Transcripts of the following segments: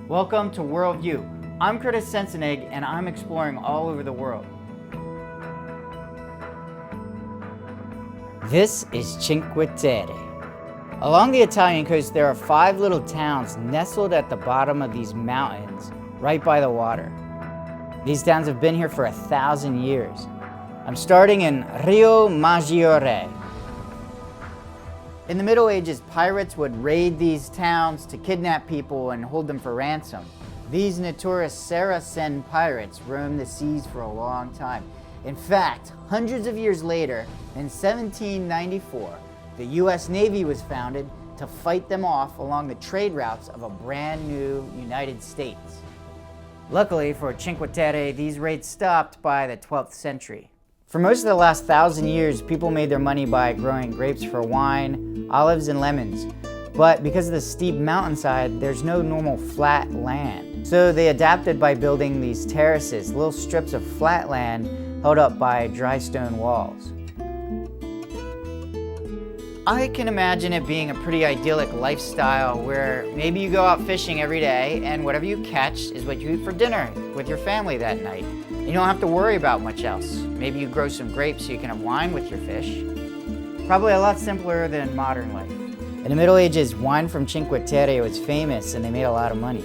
Welcome to Worldview. I'm Curtis Sensenegg and I'm exploring all over the world. This is Cinque Terre. Along the Italian coast there are 5 little towns nestled at the bottom of these mountains, right by the water. These towns have been here for 1,000 years. I'm starting in Rio Maggiore. In the Middle Ages, pirates would raid these towns to kidnap people and hold them for ransom. These notorious Saracen pirates roamed the seas for a long time. In fact, hundreds of years later, in 1794, the US Navy was founded to fight them off along the trade routes of a brand new United States. Luckily for Cinque Terre, these raids stopped by the 12th century. For most of the last 1,000 years, people made their money by growing grapes for wine, olives, and lemons. But because of the steep mountainside, there's no normal flat land. So they adapted by building these terraces, little strips of flat land held up by dry stone walls. I can imagine it being a pretty idyllic lifestyle where maybe you go out fishing every day and whatever you catch is what you eat for dinner with your family that night. You don't have to worry about much else. Maybe you grow some grapes so you can have wine with your fish. Probably a lot simpler than modern life. In the Middle Ages, wine from Cinque Terre was famous and they made a lot of money.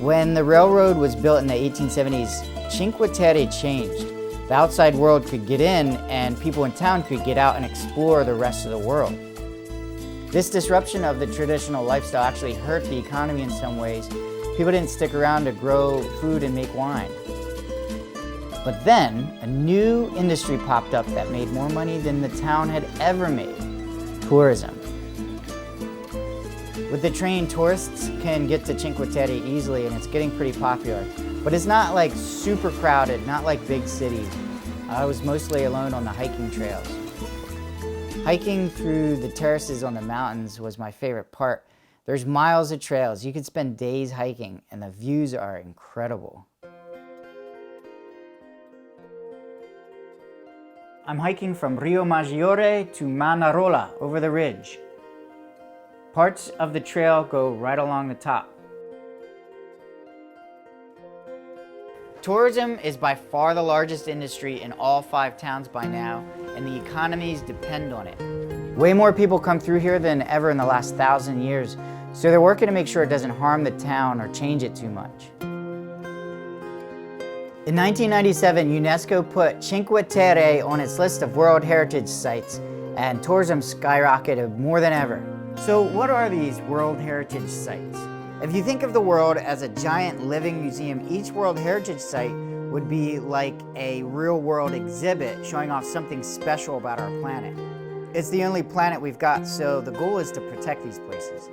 When the railroad was built in the 1870s, Cinque Terre changed. The outside world could get in and people in town could get out and explore the rest of the world. This disruption of the traditional lifestyle actually hurt the economy in some ways. People didn't stick around to grow food and make wine. But then, a new industry popped up that made more money than the town had ever made: tourism. With the train, tourists can get to Cinque Terre easily and it's getting pretty popular. But it's not like super crowded, not like big cities. I was mostly alone on the hiking trails. Hiking through the terraces on the mountains was my favorite part. There's miles of trails. You could spend days hiking and the views are incredible. I'm hiking from Rio Maggiore to Manarola over the ridge. Parts of the trail go right along the top. Tourism is by far the largest industry in all 5 towns by now, and the economies depend on it. Way more people come through here than ever in the last 1,000 years, so they're working to make sure it doesn't harm the town or change it too much. In 1997, UNESCO put Cinque Terre on its list of World Heritage Sites, and tourism skyrocketed more than ever. So what are these World Heritage Sites? If you think of the world as a giant living museum, each World Heritage Site would be like a real-world exhibit showing off something special about our planet. It's the only planet we've got, so the goal is to protect these places.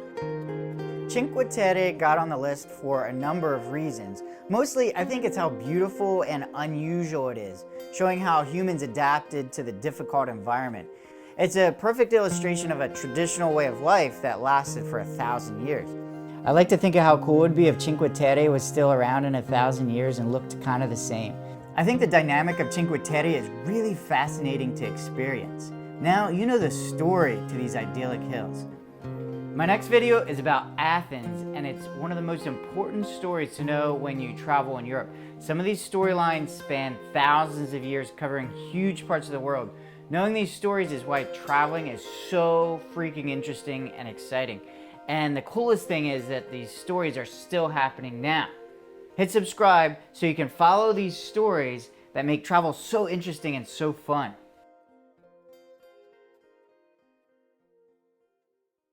Cinque Terre got on the list for a number of reasons. Mostly, I think it's how beautiful and unusual it is, showing how humans adapted to the difficult environment. It's a perfect illustration of a traditional way of life that lasted for 1,000 years. I like to think of how cool it would be if Cinque Terre was still around in 1,000 years and looked kind of the same. I think the dynamic of Cinque Terre is really fascinating to experience. Now you know the story to these idyllic hills. My next video is about Athens, and it's one of the most important stories to know when you travel in Europe. Some of these storylines span thousands of years, covering huge parts of the world. Knowing these stories is why traveling is so freaking interesting and exciting. And the coolest thing is that these stories are still happening now. Hit subscribe so you can follow these stories that make travel so interesting and so fun.